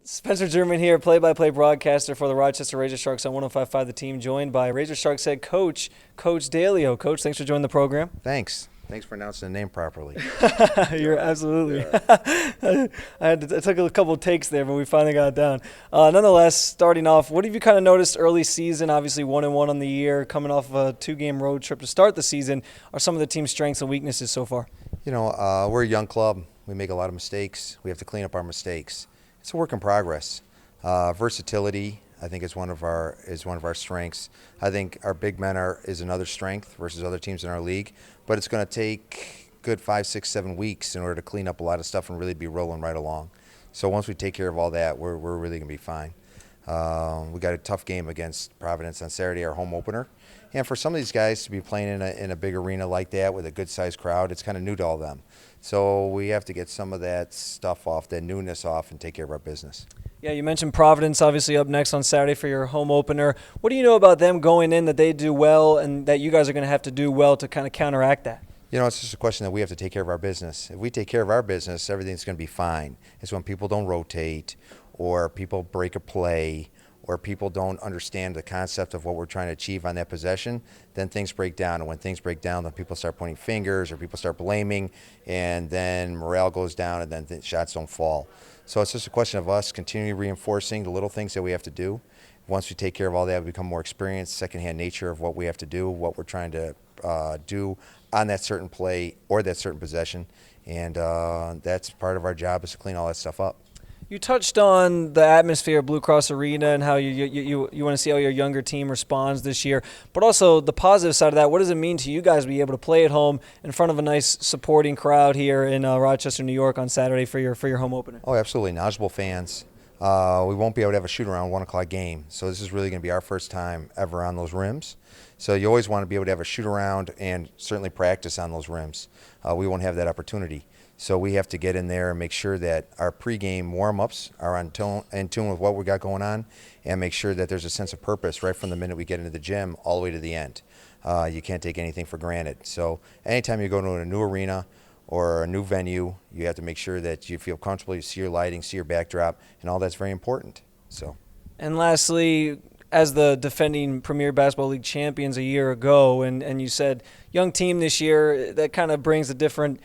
Spencer German here, play-by-play broadcaster for the Rochester RazorSharks on 105.5 The Team, joined by RazorSharks head coach, Coach Daleo. Coach, thanks for joining the program. Thanks for announcing the name properly. You're absolutely. Yeah. I took a couple of takes there, but we finally got it down. Nonetheless, starting off, what have you kind of noticed early season? Obviously 1-1 on the year, coming off of a 2-game road trip to start the season. Are some of the team's strengths and weaknesses so far? We're a young club. We make a lot of mistakes. We have to clean up our mistakes. It's a work in progress. Versatility, I think, is one of our strengths. I think our big men is another strength versus other teams in our league. But it's going to take good 5, 6, 7 weeks in order to clean up a lot of stuff and really be rolling right along. So once we take care of all that, we're really going to be fine. We got a tough game against Providence on Saturday, our home opener. And for some of these guys to be playing in a big arena like that with a good-sized crowd, it's kind of new to all of them. So we have to get some of that stuff off, that newness off, and take care of our business. Yeah, you mentioned Providence obviously up next on Saturday for your home opener. What do you know about them going in that they do well and that you guys are going to have to do well to kind of counteract that? It's just a question that we have to take care of our business. If we take care of our business, everything's going to be fine. It's when people don't rotate or people break a play or people don't understand the concept of what we're trying to achieve on that possession, then things break down. And when things break down, then people start pointing fingers or people start blaming, and then morale goes down and then shots don't fall. So it's just a question of us continually reinforcing the little things that we have to do. Once we take care of all that, we become more experienced, secondhand nature of what we have to do, what we're trying to do on that certain play or that certain possession. And that's part of our job, is to clean all that stuff up. You touched on the atmosphere of Blue Cross Arena and how you want to see how your younger team responds this year, but also the positive side of that. What does it mean to you guys to be able to play at home in front of a nice supporting crowd here in Rochester, New York on Saturday for your home opener? Oh, absolutely. Knowledgeable fans. We won't be able to have a shoot-around 1 o'clock game, so this is really going to be our first time ever on those rims. So you always want to be able to have a shoot-around and certainly practice on those rims. We won't have that opportunity. So we have to get in there and make sure that our pregame warm-ups are in tune with what we got going on, and make sure that there's a sense of purpose right from the minute we get into the gym all the way to the end. You can't take anything for granted. So anytime you go to a new arena or a new venue, you have to make sure that you feel comfortable, you see your lighting, see your backdrop, and all that's very important. And lastly, as the defending Premier Basketball League champions a year ago, and you said young team this year, that kind of brings a different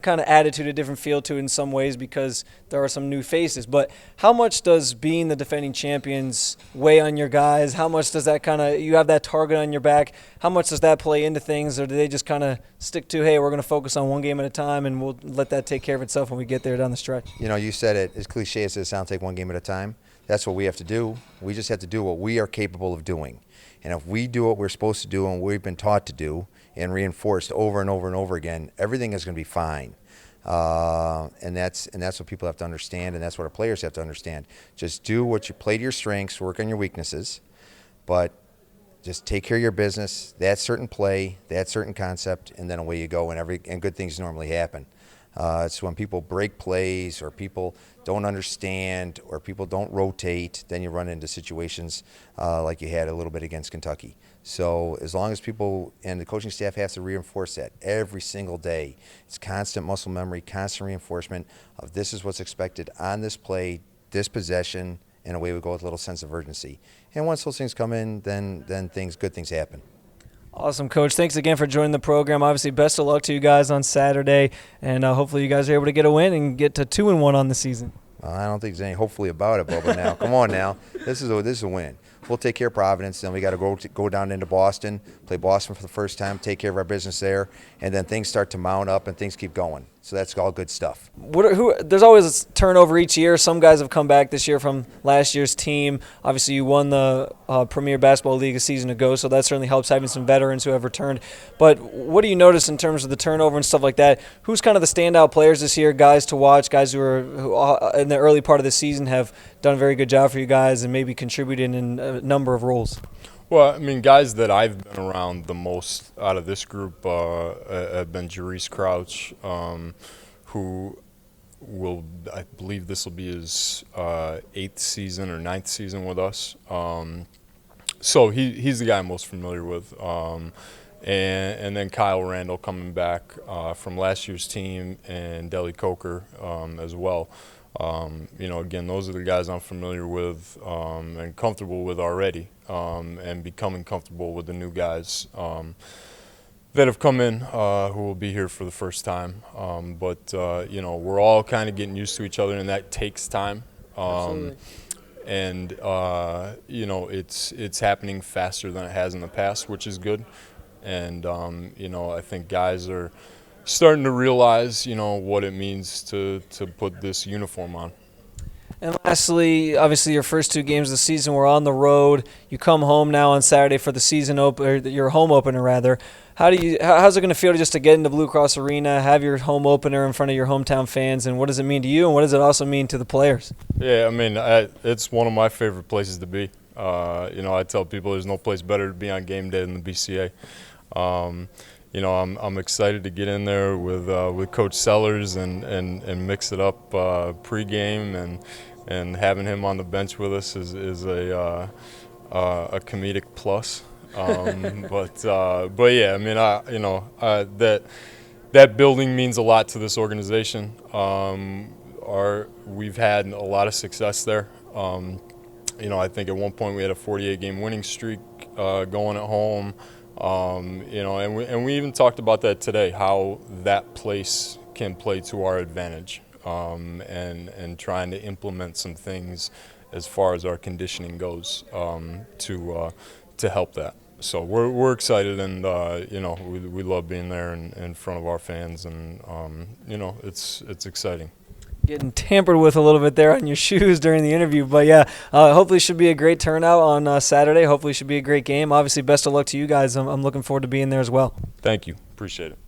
kind of attitude, a different feel to it in some ways because there are some new faces. But how much does being the defending champions weigh on your guys? How much does that you have that target on your back, how much does that play into things, or do they just kind of stick to, hey, we're going to focus on one game at a time and we'll let that take care of itself when we get there down the stretch? You said it, as cliche as it sounds, take one game at a time. That's what we have to do. We just have to do what we are capable of doing. And if we do what we're supposed to do and what we've been taught to do and reinforced over and over and over again, everything is going to be fine. And that's what people have to understand, and that's what our players have to understand. Just do what you play to your strengths, work on your weaknesses, but just take care of your business, that certain play, that certain concept, and then away you go, and good things normally happen. It's when people break plays or people don't understand or people don't rotate, then you run into situations like you had a little bit against Kentucky. So as long as people and the coaching staff has to reinforce that every single day, it's constant muscle memory, constant reinforcement of this is what's expected on this play, this possession, and away we go with a little sense of urgency. And once those things come in, then good things happen. Awesome, Coach. Thanks again for joining the program. Obviously, best of luck to you guys on Saturday, and hopefully you guys are able to get a win and get to 2-1 on the season. I don't think there's any hopefully about it, Bubba. Now, come on now. This is a win. We'll take care of Providence. Then we got to go down into Boston, play Boston for the first time, take care of our business there, and then things start to mount up and things keep going. So that's all good stuff. There's always turnover each year. Some guys have come back this year from last year's team. Obviously, you won the Premier Basketball League a season ago, so that certainly helps having some veterans who have returned. But what do you notice in terms of the turnover and stuff like that? Who's kind of the standout players this year, guys to watch, guys who in the early part of the season have done a very good job for you guys and maybe contributed in a number of roles? Well, I mean, guys that I've been around the most out of this group have been Jerice Crouch, who I believe this will be his 8th season or 9th season with us. So he's the guy I'm most familiar with. And then Kyle Randall coming back from last year's team, and Deli Coker as well. Again, those are the guys I'm familiar with and comfortable with already, and becoming comfortable with the new guys that have come in who will be here for the first time. We're all kind of getting used to each other, and that takes time. Absolutely. And it's happening faster than it has in the past, which is good. And I think guys are starting to realize what it means to put this uniform on. And lastly, obviously your first 2 games of the season were on the road. You come home now on Saturday for the season opener, your home opener rather. How's it going to feel just to get into Blue Cross Arena, have your home opener in front of your hometown fans, and what does it mean to you, and what does it also mean to the players? Yeah, it's one of my favorite places to be. I tell people there's no place better to be on game day than the BCA. I'm excited to get in there with Coach Sellers and mix it up pregame, and having him on the bench with us is a comedic plus. But yeah, that building means a lot to this organization. We've had a lot of success there. I think at one point we had a 48-game winning streak going at home. And we even talked about that today, how that place can play to our advantage, and trying to implement some things as far as our conditioning goes to help that. So we're excited, and we love being there in front of our fans, and it's exciting. Getting tampered with a little bit there on your shoes during the interview. But, yeah, hopefully it should be a great turnout on Saturday. Hopefully it should be a great game. Obviously, best of luck to you guys. I'm looking forward to being there as well. Thank you. Appreciate it.